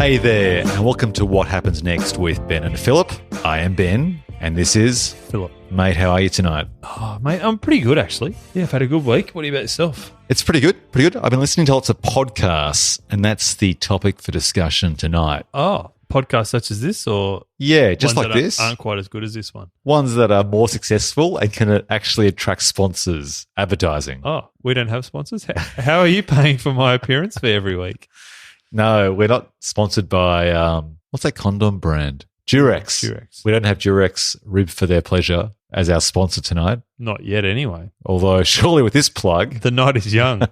Hey there, and welcome to What Happens Next with Ben and Philip. I am Ben, and this is Philip. Mate, how are you tonight? Oh, mate, I'm pretty good, actually. Yeah, I've had a good week. What about yourself? It's pretty good, pretty good. I've been listening to lots of podcasts, and that's the topic for discussion tonight. Oh, podcasts such as this, or Yeah, just ones like that this. aren't quite as good as this one? Ones that are more successful and can actually attract sponsors, advertising. Oh, we don't have sponsors? How are you paying for my appearance fee every week? No, we're not sponsored by, what's that condom brand? Durex. Durex. We don't have Durex Rib for their pleasure as our sponsor tonight. Not yet, anyway. Although, surely with this plug, The night is young.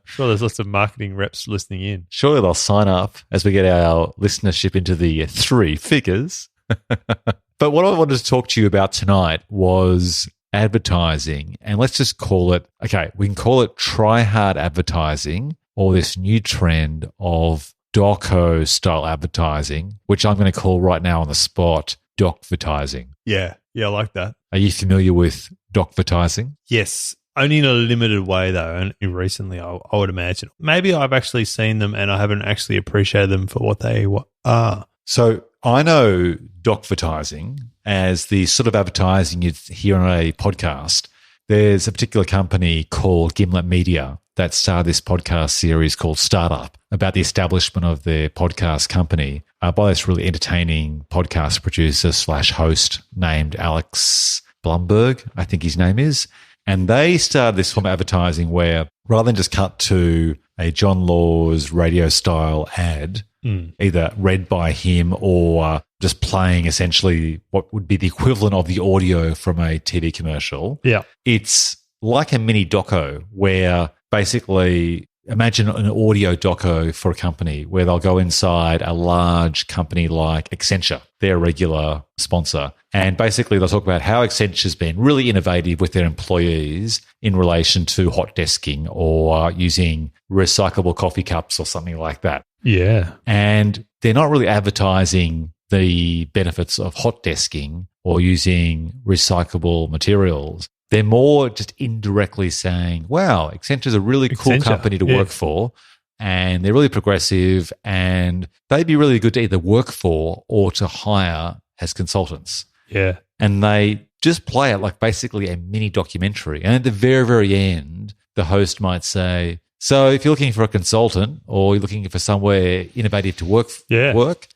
Sure, there's lots of marketing reps listening in. surely they'll sign up as we get our listenership into the three figures. But what I wanted to talk to you about tonight was advertising. And let's just call it, okay, we can call it try-hard advertising, or this new trend of doco-style advertising, which I'm going to call right now on the spot docvertising. Yeah, I like that. Are you familiar with docvertising? Yes, only in a limited way, though, and recently, I would imagine. Maybe I've actually seen them and I haven't actually appreciated them for what they are. So I know docvertising as the sort of advertising you'd hear on a podcast. There's a particular company called Gimlet Media that started this podcast series called Startup about the establishment of their podcast company by this really entertaining podcast producer / host named Alex Blumberg, I think his name is. And they started this form of advertising where rather than just cut to a John Laws radio style ad, either read by him or just playing essentially what would be the equivalent of the audio from a TV commercial. Yeah. It's like a mini doco where basically imagine an audio doco for a company where they'll go inside a large company like Accenture, their regular sponsor. And basically they'll talk about how Accenture's been really innovative with their employees in relation to hot desking or using recyclable coffee cups or something like that. Yeah. And they're not really advertising the benefits of hot desking or using recyclable materials. They're more just indirectly saying, wow, Accenture's a really cool company to work for, and they're really progressive, and they'd be really good to either work for or to hire as consultants. Yeah. And they just play it like basically a mini documentary. And at the very, very end, the host might say, so if you're looking for a consultant or you're looking for somewhere innovative to work,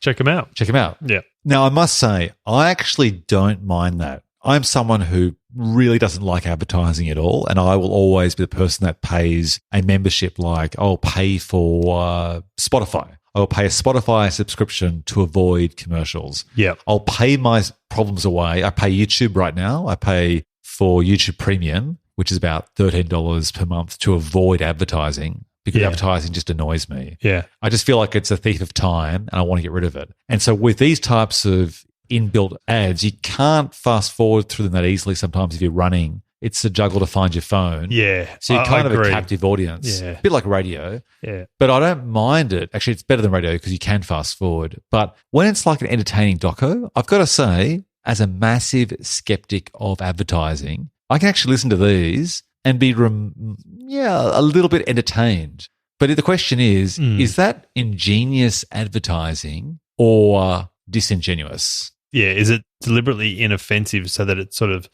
check them out. Check them out. Yeah. Now, I must say, I actually don't mind that. I'm someone who really doesn't like advertising at all, and I will always be the person that pays a membership like I'll pay for Spotify. I'll pay a Spotify subscription to avoid commercials. Yeah. I'll pay my problems away. I pay YouTube right now. I pay for YouTube Premium, which is about $13 per month to avoid advertising because advertising just annoys me. Yeah. I just feel like it's a thief of time and I want to get rid of it. And so with these types of inbuilt ads, you can't fast forward through them that easily sometimes if you're running. It's a juggle to find your phone. Yeah. So you're kind of agree. a captive audience. Yeah. A bit like radio. Yeah. But I don't mind it. Actually, it's better than radio because you can fast forward. But when it's like an entertaining doco, I've got to say, as a massive skeptic of advertising, I can actually listen to these and be, a little bit entertained. But the question is that ingenious advertising or disingenuous? Yeah. Is it deliberately inoffensive so that it's sort of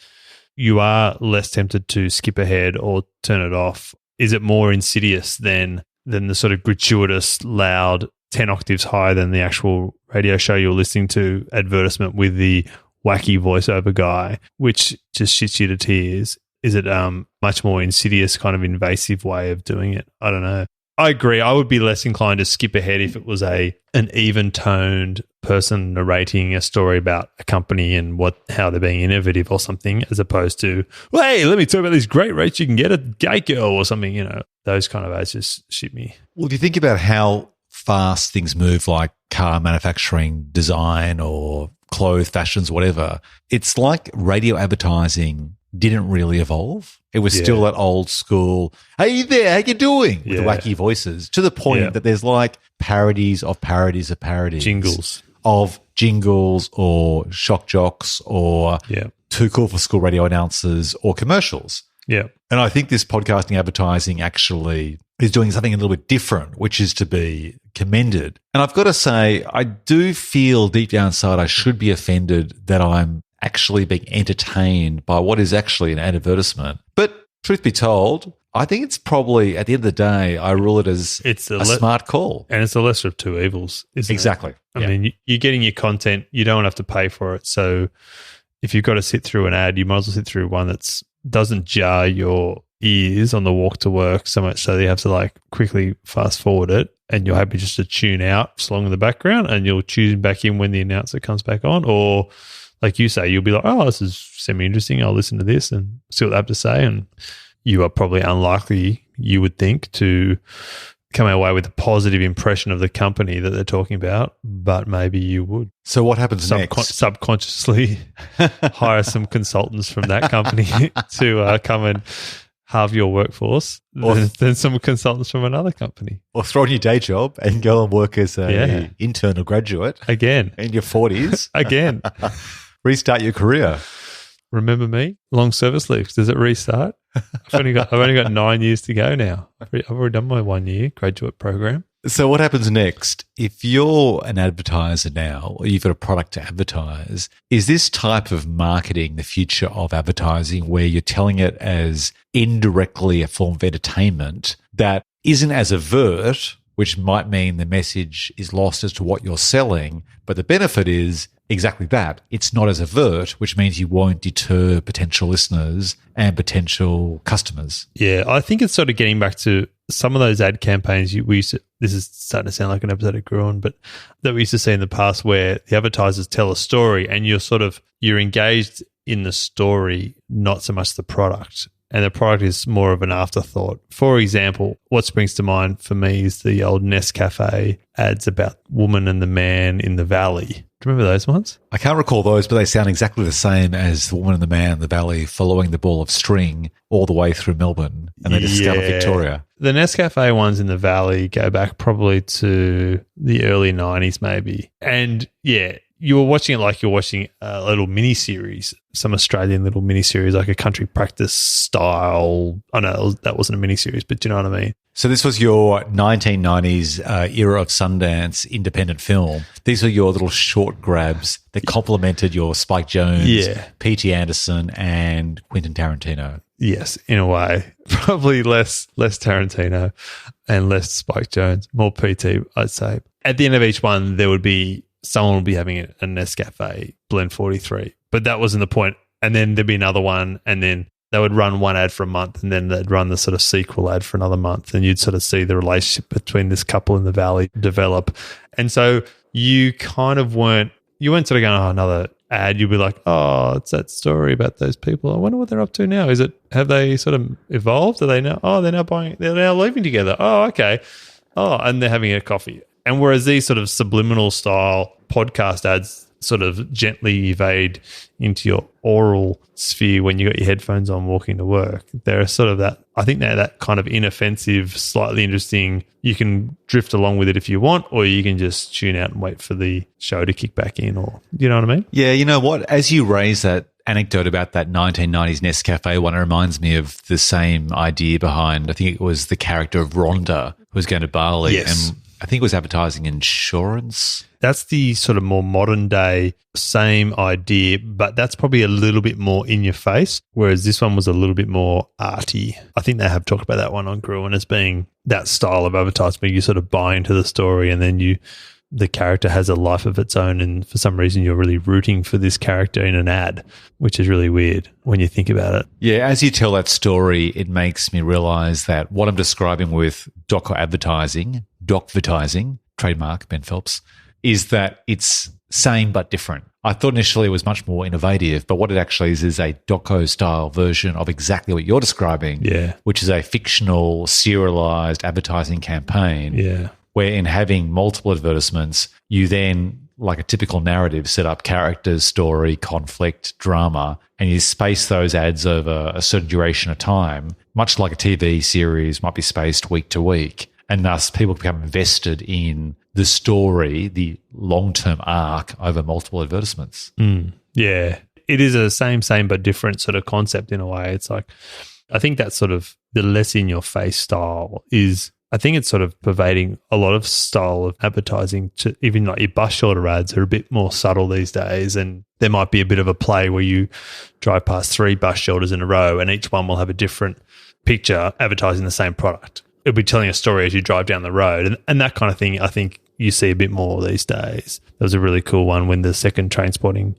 you are less tempted to skip ahead or turn it off? Is it more insidious than the sort of gratuitous, loud, 10 octaves higher than the actual radio show you're listening to advertisement with the wacky voiceover guy, which just shits you to tears? Is it much more insidious, kind of invasive way of doing it? I don't know. I agree. I would be less inclined to skip ahead if it was an even-toned person narrating a story about a company and how they're being innovative or something, as opposed to, well, hey, let me talk about these great rates you can get at Geico or something. You know, those kind of ads just shit me. Well, if you think about how fast things move, like car manufacturing, design, or clothes, fashions, whatever, it's like radio advertising didn't really evolve. It was still that old school, hey there, how you doing? With the wacky voices, to the point that there's like parodies of parodies of parodies. Jingles or shock jocks or Too Cool for School radio announcers or commercials. Yeah. And I think this podcasting advertising actually is doing something a little bit different, which is to be commended. And I've got to say, I do feel deep down inside I should be offended that I'm actually being entertained by what is actually an advertisement. But truth be told, I think it's probably, at the end of the day, I rule it as a smart call. And it's the lesser of two evils, isn't exactly. it? I mean, you're getting your content. You don't have to pay for it. So if you've got to sit through an ad, you might as well sit through one that doesn't jar your ears on the walk to work so much so that you have to like quickly fast forward it, and you're happy just to tune out slong in the background, and you'll tune back in when the announcer comes back on. Or like you say, you'll be like, oh, this is semi-interesting. I'll listen to this and see what they have to say. And you are probably unlikely, you would think, to come away with a positive impression of the company that they're talking about, but maybe you would. So what happens next? Subconsciously hire some consultants from that company to come and halve your workforce than some consultants from another company. Or throw in your day job and go and work as an intern or graduate. Again. In your 40s. Again. Restart your career. Remember me? Long service leave. Does it restart? I've only got 9 years to go now. I've already done my 1 year graduate program. So what happens next? If you're an advertiser now, or you've got a product to advertise, is this type of marketing the future of advertising, where you're telling it as indirectly a form of entertainment that isn't as overt, which might mean the message is lost as to what you're selling, but the benefit is exactly that. It's not as overt, which means you won't deter potential listeners and potential customers. Yeah, I think it's sort of getting back to some of those ad campaigns we used to, this is starting to sound like an episode of Gruen, but that we used to see in the past, where the advertisers tell a story and you're engaged in the story, not so much the product. And the product is more of an afterthought. For example, what springs to mind for me is the old Nescafe ads about woman and the man in the valley. Do you remember those ones? I can't recall those, but they sound exactly the same as the woman and the man in the valley following the ball of string all the way through Melbourne, and they discover Victoria. The Nescafe ones in the valley go back probably to the early 90s maybe. And yeah, you were watching it like you're watching a little mini-series, some Australian little mini-series, like a country practice style. I know that wasn't a mini-series, but do you know what I mean? So this was your 1990s era of Sundance independent film. These are your little short grabs that complemented your Spike Jonze, P.T. Anderson, and Quentin Tarantino. Yes, in a way. Probably less Tarantino and less Spike Jonze, more PT, I'd say. At the end of each one, there would be someone will be having a Nescafe Blend 43. But that wasn't the point. And then there'd be another one, and then they would run one ad for a month, and then they'd run the sort of sequel ad for another month, and you'd sort of see the relationship between this couple in the valley develop. And so you weren't sort of going, oh, another ad. You'd be like, oh, it's that story about those people. I wonder what they're up to now. Have they sort of evolved? Are they now, they're now living together. Oh, okay. Oh, and they're having a coffee. And whereas these sort of subliminal style podcast ads sort of gently evade into your oral sphere when you got your headphones on walking to work, they're sort of that, I think they're that kind of inoffensive, slightly interesting. You can drift along with it if you want, or you can just tune out and wait for the show to kick back in, or you know what I mean? Yeah, you know what? As you raise that anecdote about that 1990s Nescafe one, it reminds me of the same idea behind, I think it was the character of Rhonda who was going to Bali. Yes. And I think it was advertising insurance. That's the sort of more modern day same idea, but that's probably a little bit more in your face, whereas this one was a little bit more arty. I think they have talked about that one on Gruen as being that style of advertisement. You sort of buy into the story, and then the character has a life of its own, and for some reason you're really rooting for this character in an ad, which is really weird when you think about it. Yeah, as you tell that story, it makes me realise that what I'm describing with docvertising, trademark Ben Phelps, is that it's same but different. I thought initially it was much more innovative, but what it actually is a doco-style version of exactly what you're describing, which is a fictional, serialised advertising campaign. Yeah. Where in having multiple advertisements, you then, like a typical narrative, set up characters, story, conflict, drama, and you space those ads over a certain duration of time, much like a TV series might be spaced week to week. And thus people become invested in the story, the long-term arc over multiple advertisements. Yeah. It is a same but different sort of concept in a way. It's like I think that sort of the less in your face style is, I think it's sort of pervading a lot of style of advertising. To even like your bus shelter ads are a bit more subtle these days, and there might be a bit of a play where you drive past 3 bus shelters in a row and each one will have a different picture advertising the same product. It'll be telling a story as you drive down the road, and that kind of thing I think you see a bit more these days. There was a really cool one when the second Trainspotting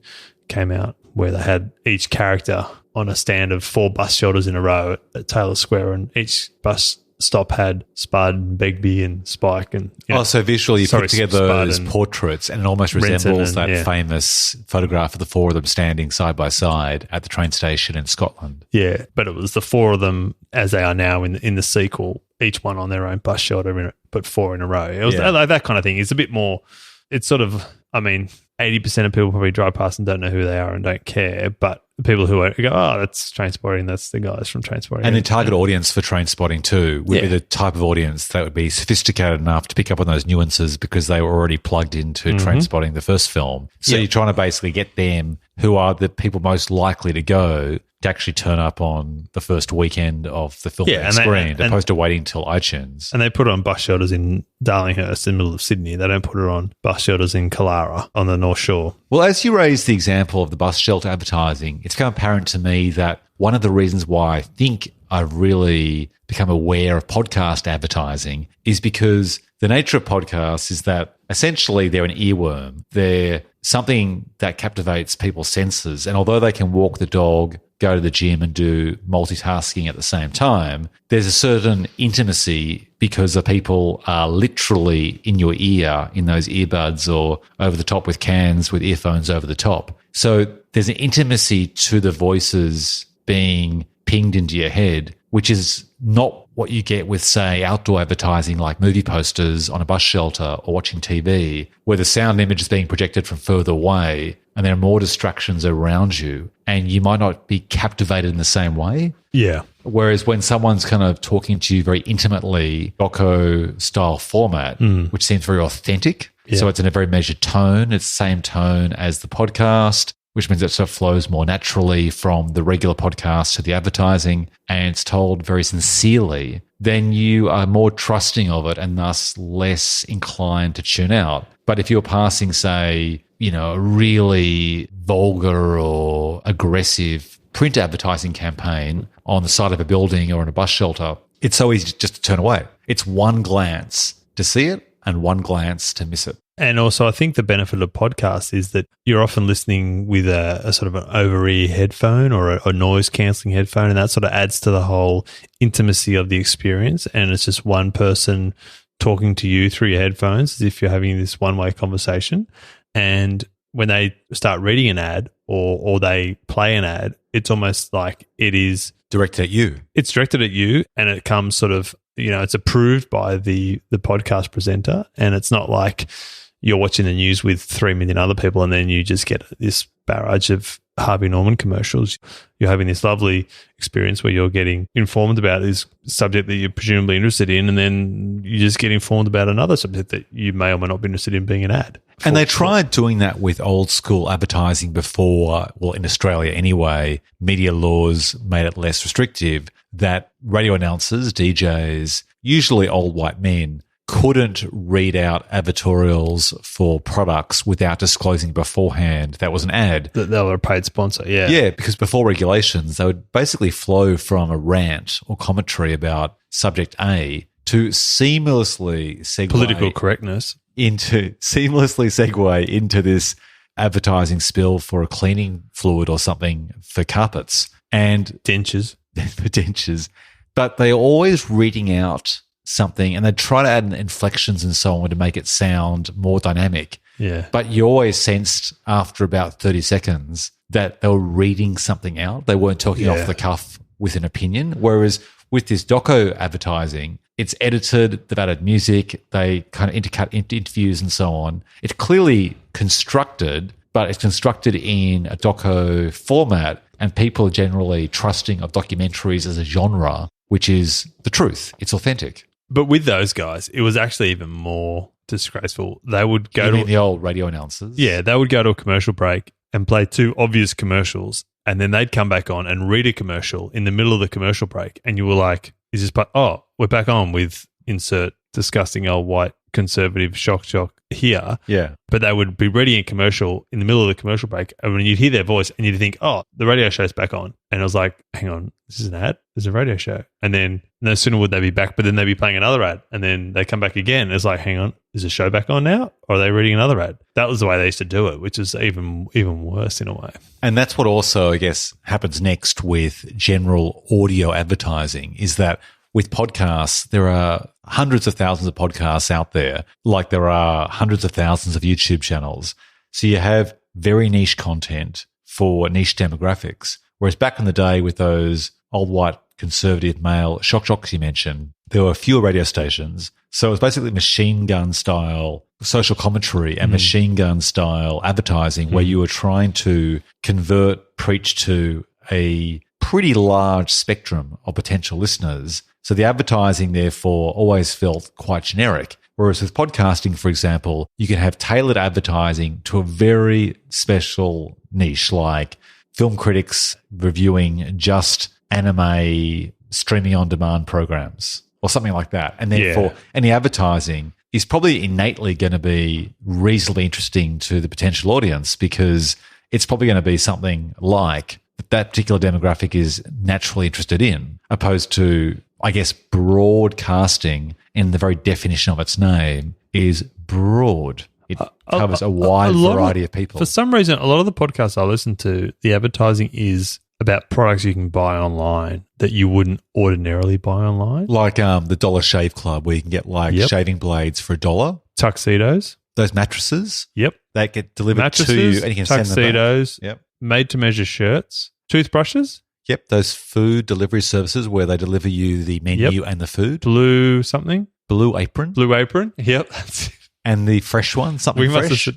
came out where they had each character on a stand of 4 bus shelters in a row at Taylor Square, and each bus stop had Spud and Begbie and Spike and so visually you put together those portraits and it almost resembles that famous photograph of the 4 of them standing side by side at the train station in Scotland. Yeah, but it was the 4 of them as they are now in the sequel, each one on their own bus shelter, but 4 in a row. It was like that kind of thing. It's a bit more. It's sort of, I mean, 80% of people probably drive past and don't know who they are and don't care, but the people who go, oh, that's Trainspotting, that's the guys from Trainspotting. And the target audience for Trainspotting too would be the type of audience that would be sophisticated enough to pick up on those nuances because they were already plugged into Trainspotting, the first film. So you're trying to basically get them, who are the people most likely to go, to actually turn up on the first weekend of the film screen, opposed to waiting till iTunes. And they put it on bus shelters in Darlinghurst in the middle of Sydney. They don't put it on bus shelters in Killara on the North Shore. Well, as you raised the example of the bus shelter advertising, it's become apparent to me that one of the reasons why I think I've really become aware of podcast advertising is because the nature of podcasts is that essentially they're an earworm. They're something that captivates people's senses. And although they can walk the dog, go to the gym and do multitasking at the same time, there's a certain intimacy because the people are literally in your ear, in those earbuds, or over the top with cans with earphones over the top. So there's an intimacy to the voices being pinged into your head, which is not what you get with, say, outdoor advertising like movie posters on a bus shelter or watching TV, where the sound image is being projected from further away and there are more distractions around you and you might not be captivated in the same way. Yeah. Whereas when someone's kind of talking to you very intimately, doco-style format, which seems very authentic, so it's in a very measured tone, it's the same tone as the podcast, which means it sort of flows more naturally from the regular podcast to the advertising, and it's told very sincerely, then you are more trusting of it and thus less inclined to tune out. But if you're passing, say, a really vulgar or aggressive print advertising campaign on the side of a building or in a bus shelter, it's so easy just to turn away. It's one glance to see it and one glance to miss it. And also, I think the benefit of podcasts is that you're often listening with a sort of an over-ear headphone or a noise-cancelling headphone, and that sort of adds to the whole intimacy of the experience. And it's just one person talking to you through your headphones as if you're having this one-way conversation. And when they start reading an ad or they play an ad, it's almost like it is directed at you. It's directed at you, and it comes sort of, it's approved by the podcast presenter, and it's not like you're watching the news with 3 million other people and then you just get this barrage of Harvey Norman commercials. You're having this lovely experience where you're getting informed about this subject that you're presumably interested in, and then you just get informed about another subject that you may or may not be interested in being an ad. And they tried doing that with old school advertising before, well, in Australia anyway, media laws made it less restrictive, that radio announcers, DJs, usually old white men, couldn't read out advertorials for products without disclosing beforehand that was an ad. That they were a paid sponsor, yeah. Yeah, because before regulations, they would basically flow from a rant or commentary about subject A to seamlessly segue political correctness into this advertising spill for a cleaning fluid or something for carpets and dentures. For dentures. But they're always reading out something, and they try to add inflections and so on to make it sound more dynamic. Yeah. But you always sensed after about 30 seconds that they were reading something out. They weren't talking off the cuff with an opinion. Whereas with this doco advertising, it's edited, they've added music, they kind of intercut interviews and so on. It's clearly constructed, but it's constructed in a doco format, and people are generally trusting of documentaries as a genre, which is the truth. It's authentic. But with those guys, it was actually even more disgraceful. They would go to the old radio announcers. Yeah, they would go to a commercial break and play 2 obvious commercials, and then they'd come back on and read a commercial in the middle of the commercial break, and you were like, "Is this?" We're back on with insert disgusting old white conservative shock here. Yeah. But they would be reading a commercial in the middle of the commercial break, and when you'd hear their voice and you'd think, "Oh, the radio show's back on," and I was like, "Hang on, this is an ad? There's a radio show." And then no sooner would they be back, but then they'd be playing another ad, and then they come back again. It's like, "Hang on, is the show back on now, or are they reading another ad?" That was the way they used to do it, which is even worse in a way. And that's what also, I guess, happens next with general audio advertising is that with podcasts, there are hundreds of thousands of podcasts out there, like there are hundreds of thousands of YouTube channels. So you have very niche content for niche demographics. Whereas back in the day with those old white conservative male shock jocks you mentioned, there were fewer radio stations. So it was basically machine gun style social commentary and machine gun style advertising where you were trying to preach to a pretty large spectrum of potential listeners. So the advertising, therefore, always felt quite generic. Whereas with podcasting, for example, you can have tailored advertising to a very special niche, like film critics reviewing just anime streaming on demand programs or something like that. And therefore, any advertising is probably innately going to be reasonably interesting to the potential audience because it's probably going to be something like that particular demographic is naturally interested in, opposed to, I guess, broadcasting in the very definition of its name is broad. It covers a wide variety of people. For some reason, a lot of the podcasts I listen to, the advertising is about products you can buy online that you wouldn't ordinarily buy online. Like the Dollar Shave Club where you can get shaving blades for $1. Tuxedos. Those mattresses. Yep. That get delivered to you and you can send them back. Tuxedos. Yep. Made-to-measure shirts. Toothbrushes. Yep, those food delivery services where they deliver you the menu and the food. Blue something. Blue Apron. Blue Apron. Yep. That's it. And the fresh one, something fresh.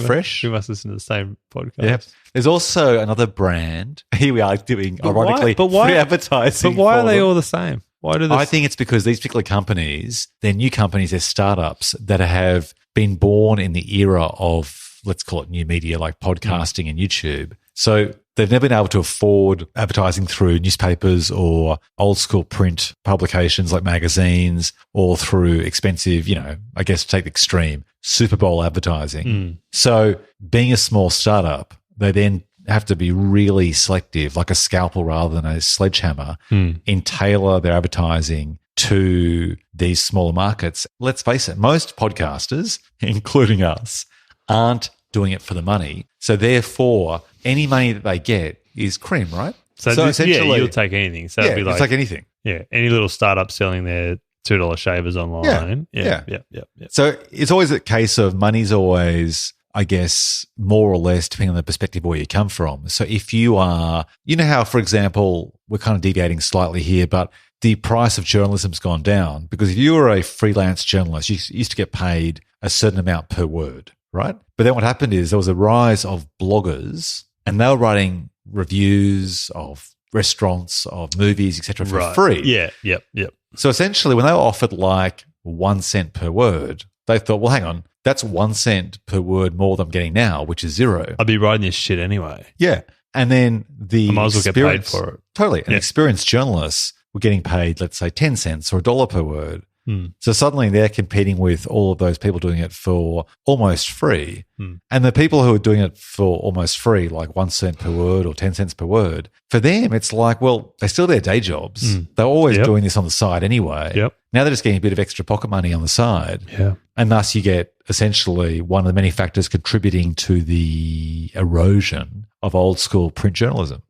Fresh. We must listen to the same podcast. Yep. There's also another brand. Here we are doing, ironically, free advertising. But why are they all the same? I think it's because these particular companies, they're new companies, they're startups that have been born in the era of, let's call it new media like podcasting and YouTube. So they've never been able to afford advertising through newspapers or old school print publications like magazines or through expensive, I guess take the extreme, Super Bowl advertising. So being a small startup, they then have to be really selective, like a scalpel rather than a sledgehammer, in tailor their advertising to these smaller markets. Let's face it, most podcasters, including us, aren't doing it for the money. So therefore, any money that they get is cream, right? So essentially, you'll take anything. So it'd be like, it's like anything. Yeah, any little startup selling their $2 shavers online. Yeah. So it's always a case of money's always, I guess, more or less depending on the perspective where you come from. So if you are, how, for example, we're kind of deviating slightly here, but the price of journalism's gone down because if you were a freelance journalist, you used to get paid a certain amount per word, right? But then what happened is there was a rise of bloggers and they were writing reviews of restaurants, of movies, etc. for free. Yeah, yep. So essentially when they were offered like 1 cent per word, they thought, well, hang on, that's 1 cent per word more than I'm getting now, which is zero. I'd be writing this shit anyway. Yeah. And then I might as well get paid for it. Totally. And experienced journalists were getting paid, let's say, 10 cents or $1 per word. So suddenly they're competing with all of those people doing it for almost free. And the people who are doing it for almost free, like 1 cent per word or 10 cents per word, for them, it's like, well, they still have their day jobs. They're always doing this on the side anyway. Now they're just getting a bit of extra pocket money on the side. And thus you get essentially one of the many factors contributing to the erosion of old school print journalism.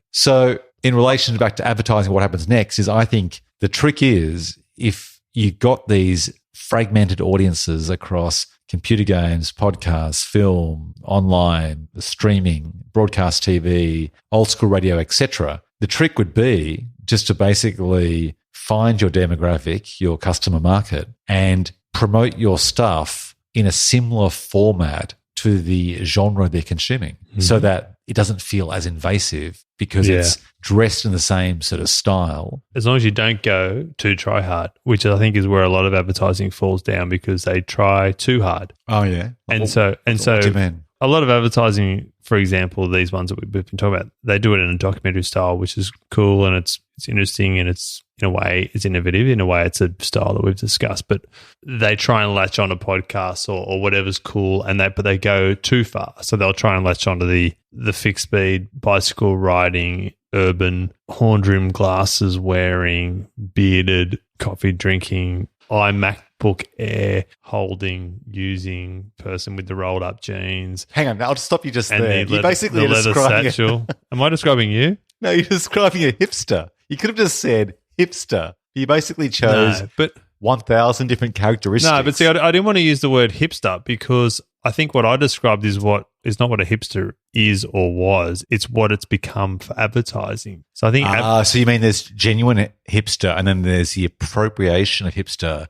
So in relation back to advertising, what happens next is I think the trick is if you got these fragmented audiences across computer games, podcasts, film, online, streaming, broadcast TV, old school radio, etc. The trick would be just to basically find your demographic, your customer market, and promote your stuff in a similar format to the genre they're consuming so that it doesn't feel as invasive because it's dressed in the same sort of style. As long as you don't go too try hard, which I think is where a lot of advertising falls down because they try too hard. Oh yeah. And so what do you mean? a lot of advertising, for example, these ones that we've been talking about, they do it in a documentary style, which is cool and it's interesting and it's in a way it's innovative. In a way, it's a style that we've discussed, but they try and latch on a podcast or whatever's cool, but they go too far. So they'll try and latch onto the fixed speed, bicycle riding, urban, horn-rimmed glasses wearing, bearded, coffee drinking, MacBook Air holding, using person with the rolled up jeans. Hang on, I'll stop you just and there. the You basically leather describing satchel. Am I describing you? No, you're describing a hipster. You could have just said hipster. You basically chose No, but 1,000 different characteristics. no, but see, I didn't want to use the word hipster because I think what I described is not what a hipster is or was. It's what it's become for advertising. So I think so you mean there's genuine hipster and then there's the appropriation of hipster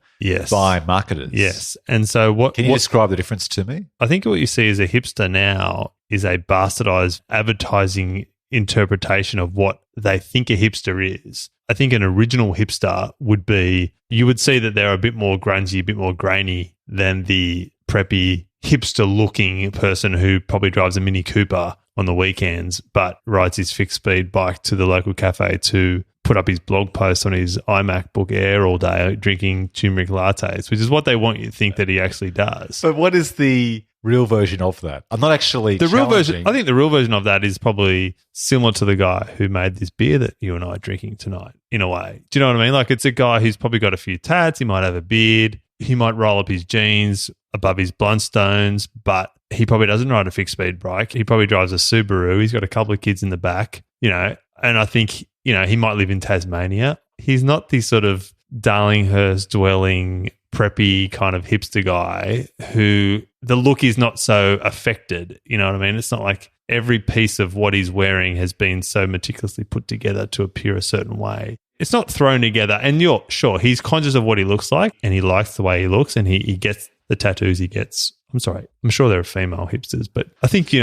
by marketers. Yes. And so what Can you describe the difference to me? I think what you see as a hipster now is a bastardized advertising interpretation of what they think a hipster is. I think an original hipster would be, you would see that they're a bit more grungy, a bit more grainy than the preppy hipster-looking person who probably drives a Mini Cooper on the weekends but rides his fixed-speed bike to the local cafe to put up his blog post on his iMacBook Air all day drinking turmeric lattes, which is what they want you to think that he actually does. But what is the real version of that? I'm not actually the real version. I think the real version of that is probably similar to the guy who made this beer that you and I are drinking tonight, in a way. Do you know what I mean? Like, it's a guy who's probably got a few tats. He might have a beard. He might roll up his jeans above his Blundstones, but he probably doesn't ride a fixed-speed bike. He probably drives a Subaru. He's got a couple of kids in the back, and I think, he might live in Tasmania. He's not the sort of Darlinghurst dwelling, preppy kind of hipster guy who the look is not so affected. You know what I mean? It's not like every piece of what he's wearing has been so meticulously put together to appear a certain way. It's not thrown together. And you're sure he's conscious of what he looks like and he likes the way he looks and he gets the tattoos he gets. I'm sorry. I'm sure there are female hipsters, but I think, do you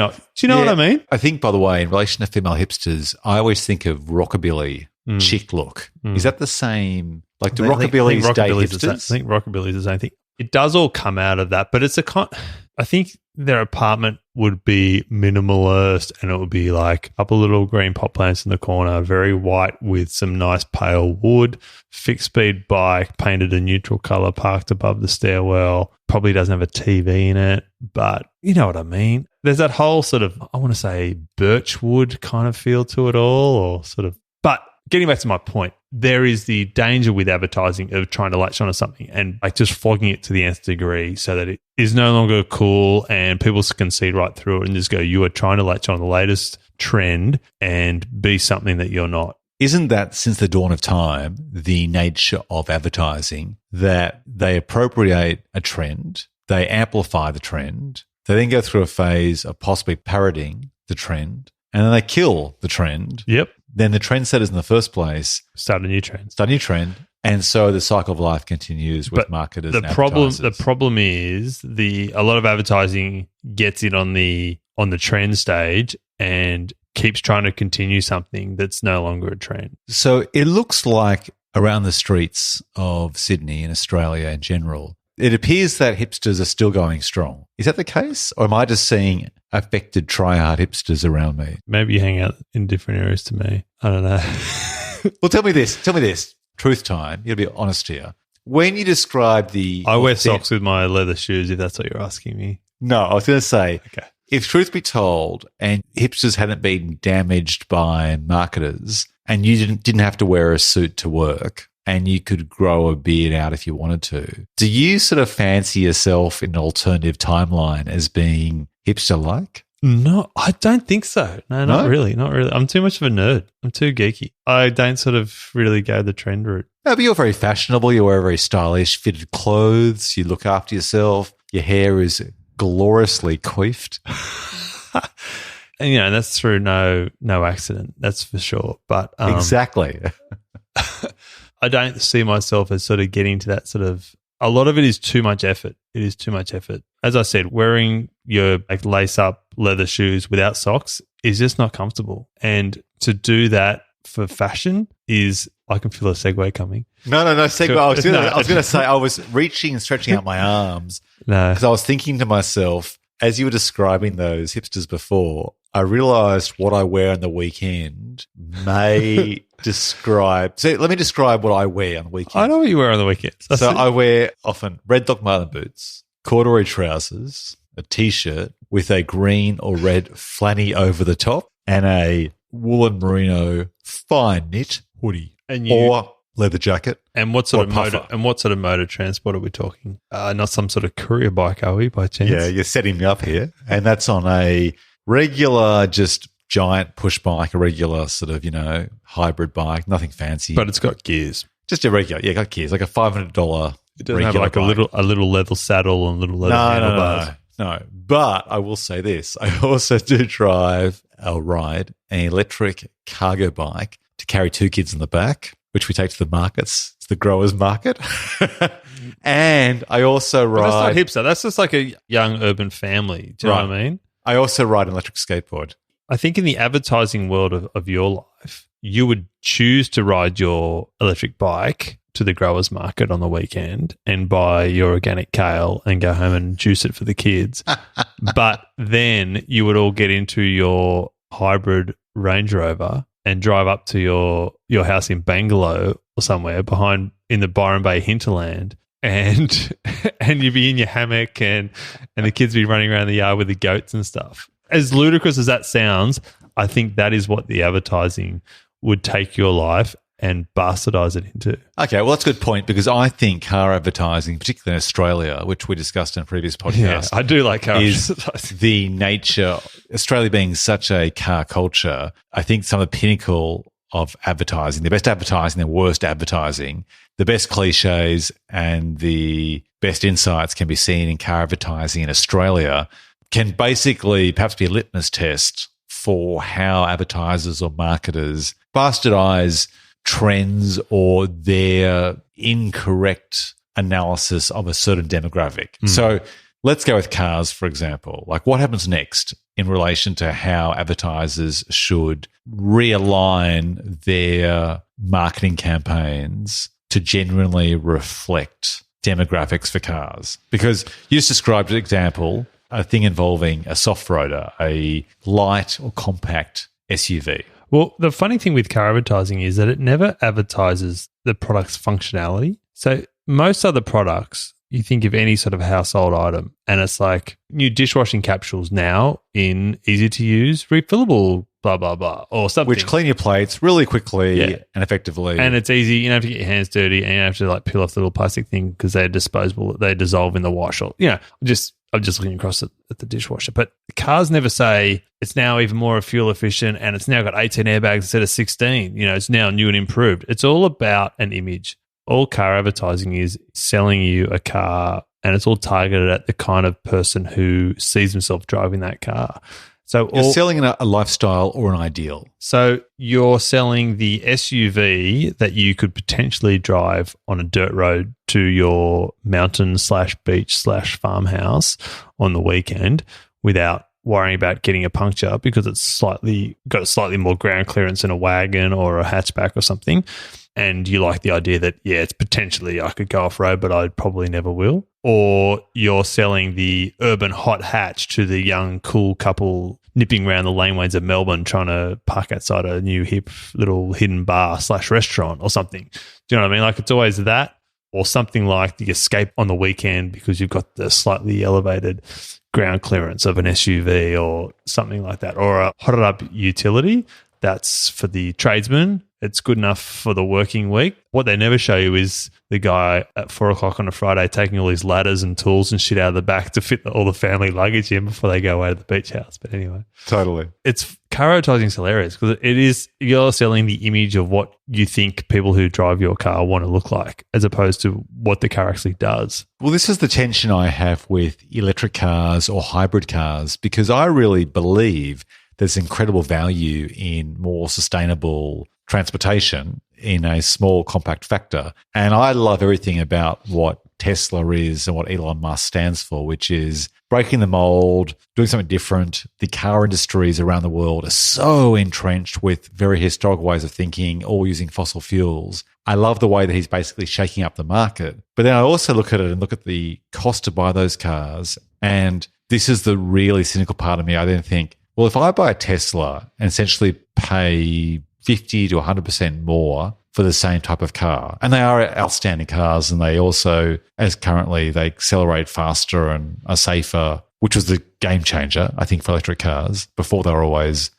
know what I mean? I think, by the way, in relation to female hipsters, I always think of rockabilly chic look. Is that the same? Like, do rockabilly's date hipsters? I think rockabilly's the same thing. It does all come out of that, but it's I think their apartment would be minimalist and it would be like a couple little green pot plants in the corner, very white with some nice pale wood, fixed speed bike, painted a neutral color, parked above the stairwell, probably doesn't have a TV in it, but you know what I mean? There's that whole sort of, I want to say birchwood kind of feel to it all, or sort of, but getting back to my point, there is the danger with advertising of trying to latch onto something and like just flogging it to the nth degree so that it is no longer cool and people can see right through it and just go, you are trying to latch on the latest trend and be something that you're not. Isn't that, since the dawn of time, the nature of advertising, that they appropriate a trend, they amplify the trend, they then go through a phase of possibly parodying the trend, and then they kill the trend. Yep. Then the trendsetters in the first place start a new trend. And so the cycle of life continues with marketers and advertisers. The problem is a lot of advertising gets it on the trend stage and keeps trying to continue something that's no longer a trend. So it looks like around the streets of Sydney and Australia in general, it appears that hipsters are still going strong. Is that the case? Or am I just seeing affected try-hard hipsters around me? Maybe you hang out in different areas to me. I don't know. Well, tell me this. Truth time. You'll be honest here. When you describe I wear socks with my leather shoes, if that's what you're asking me. No, I was going to say, okay, if truth be told and hipsters hadn't been damaged by marketers and you didn't have to wear a suit to work and you could grow a beard out if you wanted to, do you sort of fancy yourself in an alternative timeline as being hipster-like? No, I don't think so. No, not really. I'm too much of a nerd. I'm too geeky. I don't sort of really go the trend route. No, but you're very fashionable. You wear very stylish, fitted clothes. You look after yourself. Your hair is gloriously coiffed. And, that's through no accident. That's for sure. But exactly. I don't see myself as sort of getting to that sort of, a lot of it is too much effort. It is too much effort. As I said, wearing your lace up leather shoes without socks is just not comfortable. And to do that for fashion is, I can feel a segue coming. No, segue. I was going to say, I was reaching and stretching out my arms because I was thinking to myself, as you were describing those hipsters before, I realized what I wear on the weekend may describe. So let me describe what I wear on the weekend. I know what you wear on the weekends. So I wear often red Doc Marten boots, corduroy trousers, a T-shirt with a green or red flanny over the top, and a woolen merino fine knit hoodie or leather jacket. And what sort of motor transport are we talking? Not some sort of courier bike, are we, by chance? Yeah, you're setting me up here. And that's on a regular, just giant push bike, a regular sort of, hybrid bike, nothing fancy. But it's got gears. Just a regular, yeah, got gears, like a $500 It doesn't have like bike. a little leather saddle and little leather handlebars. No. But I will say this. I also do ride an electric cargo bike to carry 2 kids in the back, which we take to the markets. It's the growers market. And I also ride... But that's not hipster. That's just like a young urban family. Do you know what I mean? I also ride an electric skateboard. I think in the advertising world of your life, you would choose to ride your electric bike to the growers market on the weekend and buy your organic kale and go home and juice it for the kids. But then you would all get into your hybrid Range Rover and drive up to your house in Bangalow or somewhere behind in the Byron Bay hinterland, and you'd be in your hammock and the kids be running around the yard with the goats and stuff. As ludicrous as that sounds, I think that is what the advertising would take your life and bastardize it into. Okay, well, that's a good point, because I think car advertising, particularly in Australia, which we discussed in a previous podcast, I do like car advertising. The nature, Australia being such a car culture, I think some of the pinnacle of advertising, the best advertising, the worst advertising, the best cliches and the best insights can be seen in car advertising in Australia, can basically perhaps be a litmus test for how advertisers or marketers bastardize trends or their incorrect analysis of a certain demographic. So let's go with cars, for example. Like, what happens next in relation to how advertisers should realign their marketing campaigns to genuinely reflect demographics for cars? Because you just described an example, a thing involving a soft-roader, a light or compact SUV. Well, the funny thing with car advertising is that it never advertises the product's functionality. So most other products, you think of any sort of household item and it's like new dishwashing capsules now in easy to use, refillable, blah, blah, blah, or something. Which clean your plates really quickly and effectively. And it's easy. You don't have to get your hands dirty and you don't have to like peel off the little plastic thing because they're disposable. They dissolve in the wash. Or, I'm just looking across at the dishwasher. But cars never say it's now even more fuel efficient and it's now got 18 airbags instead of 16. It's now new and improved. It's all about an image. All car advertising is selling you a car, and it's all targeted at the kind of person who sees himself driving that car. So you're selling a lifestyle or an ideal. So you're selling the SUV that you could potentially drive on a dirt road to your mountain/beach/farmhouse on the weekend without worrying about getting a puncture because it's got slightly more ground clearance than a wagon or a hatchback or something. And you like the idea that, it's potentially I could go off-road, but I probably never will. Or you're selling the urban hot hatch to the young, cool couple nipping around the laneways of Melbourne trying to park outside a new hip little hidden bar/restaurant or something. Do you know what I mean? Like, it's always that, or something like the escape on the weekend because you've got the slightly elevated ground clearance of an SUV or something like that, or a hotted up utility that's for the tradesman. It's good enough for the working week. What they never show you is the guy at 4 o'clock on a Friday taking all his ladders and tools and shit out of the back to fit all the family luggage in before they go away to the beach house. But anyway. Totally. It's car advertising is hilarious because you're selling the image of what you think people who drive your car want to look like as opposed to what the car actually does. Well, this is the tension I have with electric cars or hybrid cars, because I really believe there's incredible value in more sustainable transportation in a small compact factor. And I love everything about what Tesla is and what Elon Musk stands for, which is breaking the mold, doing something different. The car industries around the world are so entrenched with very historical ways of thinking, all using fossil fuels. I love the way that he's basically shaking up the market. But then I also look at it and look at the cost to buy those cars And this is the really cynical part of me. I then think, well, if I buy a Tesla and essentially pay 50 to 100% more for the same type of car, and they are outstanding cars, and they also, as currently, they accelerate faster and are safer, which was the game changer, I think, for electric cars. Before they were always,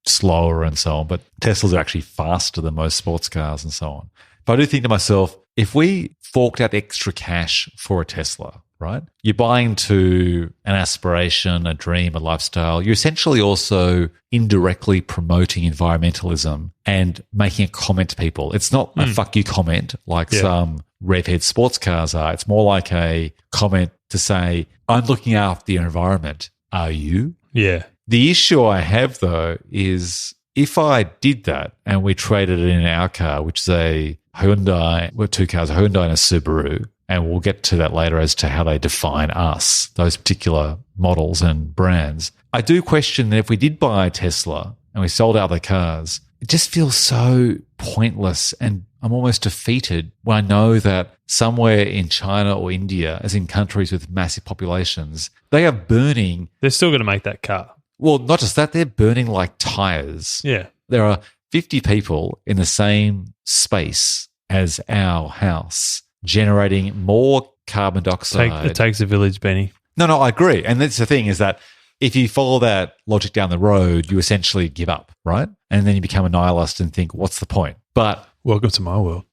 slower and so on, but Teslas are actually faster than most sports cars and so on. But I do think to myself, if we forked out extra cash for a Tesla, right? You're buying into an aspiration, a dream, a lifestyle. You're essentially also indirectly promoting environmentalism and making a comment to people. It's not a fuck you comment like some revhead sports cars are. It's more like a comment to say, I'm looking after the environment. Are you? Yeah. The issue I have, though, is if I did that and we traded it in our car, which is a Hyundai, we're two cars, a Hyundai and a Subaru, and we'll get to that later as to how they define us, those particular models and brands. I do question that if we did buy a Tesla and we sold out the cars, it just feels so pointless, and I'm almost defeated when I know that somewhere in China or India, as in countries with massive populations, they are burning. They're still going to make that car. Well, not just that, they're burning like tires. Yeah. There are 50 people in the same space as our house generating more carbon dioxide. It takes a village, Benny. No, I agree. And that's the thing, is that if you follow that logic down the road, you essentially give up, right? And then you become a nihilist and think, what's the point? But welcome to my world.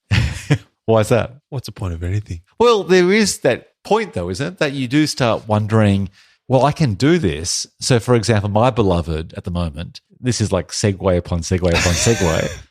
why is that? What's the point of anything? Well, there is that point, though, isn't it? That you do start wondering, well, I can do this. So, for example, my beloved at the moment, this is like segue upon segue upon segue.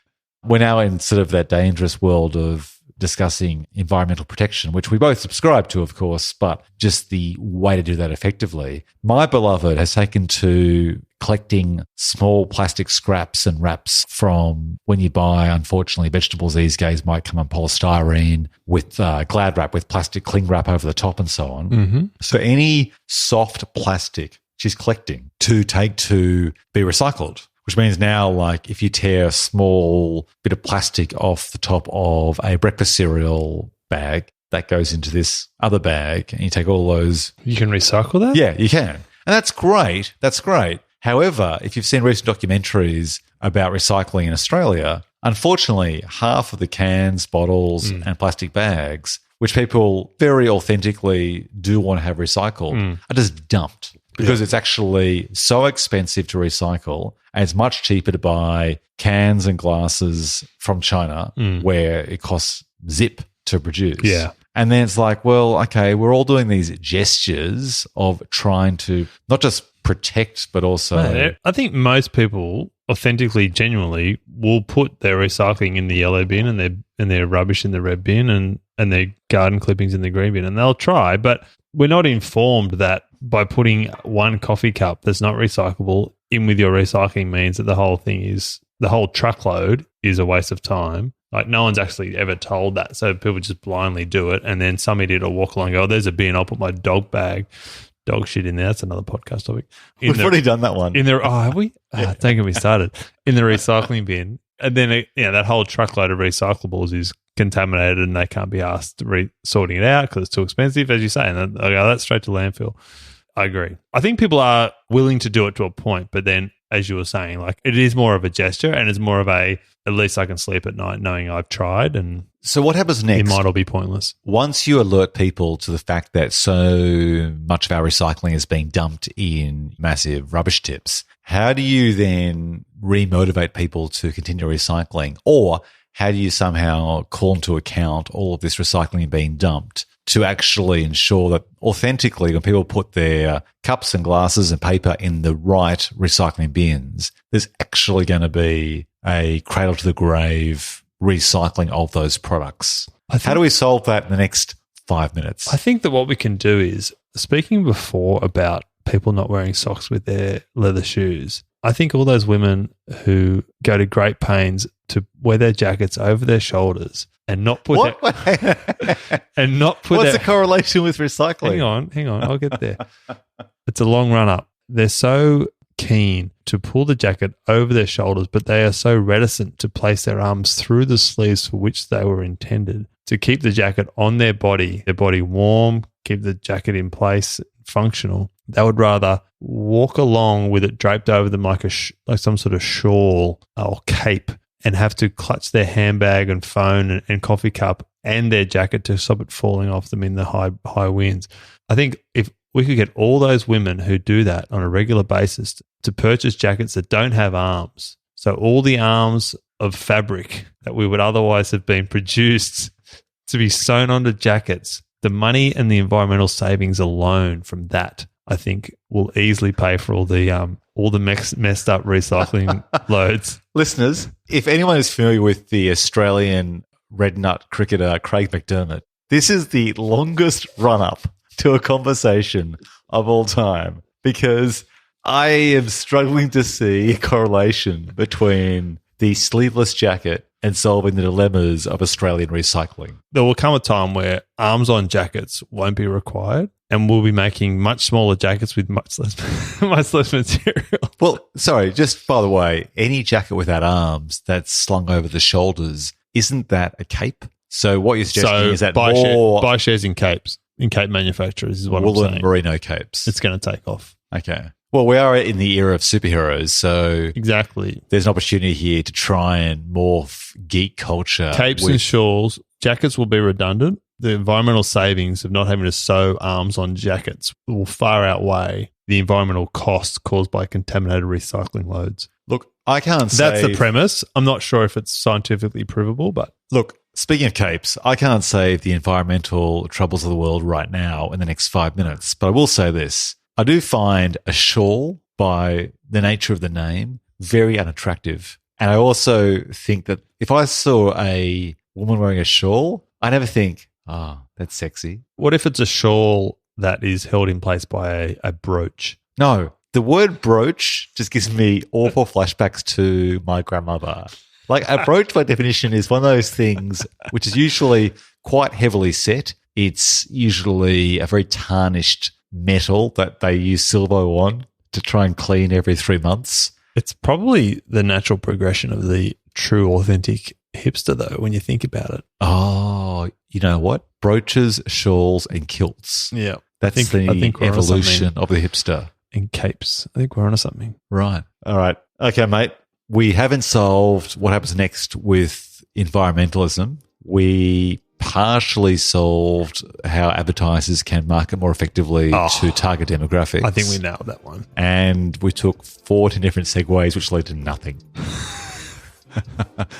We're now in sort of that dangerous world of discussing environmental protection, which we both subscribe to, of course, but just the way to do that effectively. My beloved has taken to collecting small plastic scraps and wraps from when you buy, unfortunately, vegetables these days might come in polystyrene with Glad wrap, with plastic cling wrap over the top and so on. Mm-hmm. So any soft plastic she's collecting to take to be recycled, which means now, like, if you tear a small bit of plastic off the top of a breakfast cereal bag, that goes into this other bag, and you take all those. You can recycle that? Yeah, you can. And that's great. That's great. However, if you've seen recent documentaries about recycling in Australia, unfortunately, half of the cans, bottles, and plastic bags, which people very authentically do want to have recycled, are just dumped. Because it's actually so expensive to recycle, and it's much cheaper to buy cans and glasses from China where it costs zip to produce. Yeah. And then it's like, well, okay, we're all doing these gestures of trying to not just protect, but also... I think most people authentically, genuinely will put their recycling in the yellow bin and their rubbish in the red bin and their garden clippings in the green bin, and they'll try, but we're not informed that by putting one coffee cup that's not recyclable in with your recycling means that the whole truckload is a waste of time. Like, no one's actually ever told that. So people just blindly do it. And then some idiot will walk along and go, oh, there's a bin. I'll put my dog shit in there. That's another podcast topic. We've already done that one. Have we? Don't get me started. In the recycling bin. And then that whole truckload of recyclables is contaminated and they can't be asked sorting it out because it's too expensive, as you say. And they'll go, that's straight to landfill. I agree. I think people are willing to do it to a point, but then, as you were saying, like, it is more of a gesture and it's more of at least I can sleep at night knowing I've tried. And so what happens next? It might all be pointless. Once you alert people to the fact that so much of our recycling is being dumped in massive rubbish tips, how do you then remotivate people to continue recycling? Or how do you somehow call into account all of this recycling being dumped to actually ensure that authentically, when people put their cups and glasses and paper in the right recycling bins, there's actually going to be a cradle to the grave recycling of those products? How do we solve that in the next 5 minutes? I think that what we can do is, speaking before about people not wearing socks with their leather shoes, I think all those women who go to great pains to wear their jackets over their shoulders and not put What's the correlation with recycling? Hang on, I'll get there. It's a long run up. They're so keen to pull the jacket over their shoulders, but they are so reticent to place their arms through the sleeves for which they were intended, to keep the jacket on their body warm, keep the jacket in place, functional. They would rather walk along with it draped over them like some sort of shawl or cape, and have to clutch their handbag and phone and coffee cup and their jacket to stop it falling off them in the high winds. I think if we could get all those women who do that on a regular basis to purchase jackets that don't have arms, so all the arms of fabric that we would otherwise have been produced to be sewn onto jackets, the money and the environmental savings alone from that, I think, will easily pay for all the messed up recycling loads. Listeners, if anyone is familiar with the Australian red nut cricketer Craig McDermott, this is the longest run-up to a conversation of all time, because I am struggling to see a correlation between the sleeveless jacket and solving the dilemmas of Australian recycling. There will come a time where arms-on jackets won't be required, and we'll be making much smaller jackets with much less material. Well, sorry, just by the way, any jacket without arms that's slung over the shoulders, isn't that a cape? So what you're suggesting is that buy shares in capes, in cape manufacturers is what I'm saying. Woolen merino capes. It's going to take off. Okay. Well, we are in the era of superheroes, so exactly, there's an opportunity here to try and morph geek culture. Capes and shawls, jackets will be redundant. The environmental savings of not having to sew arms on jackets will far outweigh the environmental costs caused by contaminated recycling loads. Look, I can't say... That's the premise. I'm not sure if it's scientifically provable, but... Look, speaking of capes, I can't save the environmental troubles of the world right now in the next 5 minutes, but I will say this. I do find a shawl, by the nature of the name, very unattractive. And I also think that if I saw a woman wearing a shawl, I never think, that's sexy. What if it's a shawl that is held in place by a brooch? No, the word brooch just gives me awful flashbacks to my grandmother. Like, a brooch, by definition, is one of those things which is usually quite heavily set. It's usually a very tarnished metal that they use silver on to try and clean every 3 months. It's probably the natural progression of the true, authentic hipster, though, when you think about it. Oh, you know what? Brooches, shawls, and kilts. Yeah. That's the evolution of the hipster. And capes. I think we're onto something. Right. All right. Okay, mate. We haven't solved what happens next with environmentalism. We partially solved how advertisers can market more effectively to target demographics. I think we nailed that one. And we took 14 different segues, which led to nothing.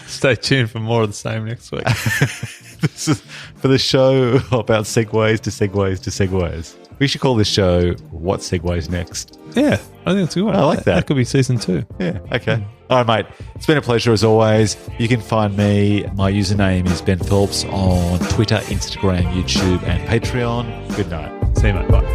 Stay tuned for more of the same next week. This is for the show about segues to segues to segues. We should call this show What Segues Next? Yeah, I think that's a good one. I like that. That could be season 2. Yeah, okay. All right, mate. It's been a pleasure as always. You can find me. My username is Ben Phelps on Twitter, Instagram, YouTube, and Patreon. Good night. See you, mate. Bye.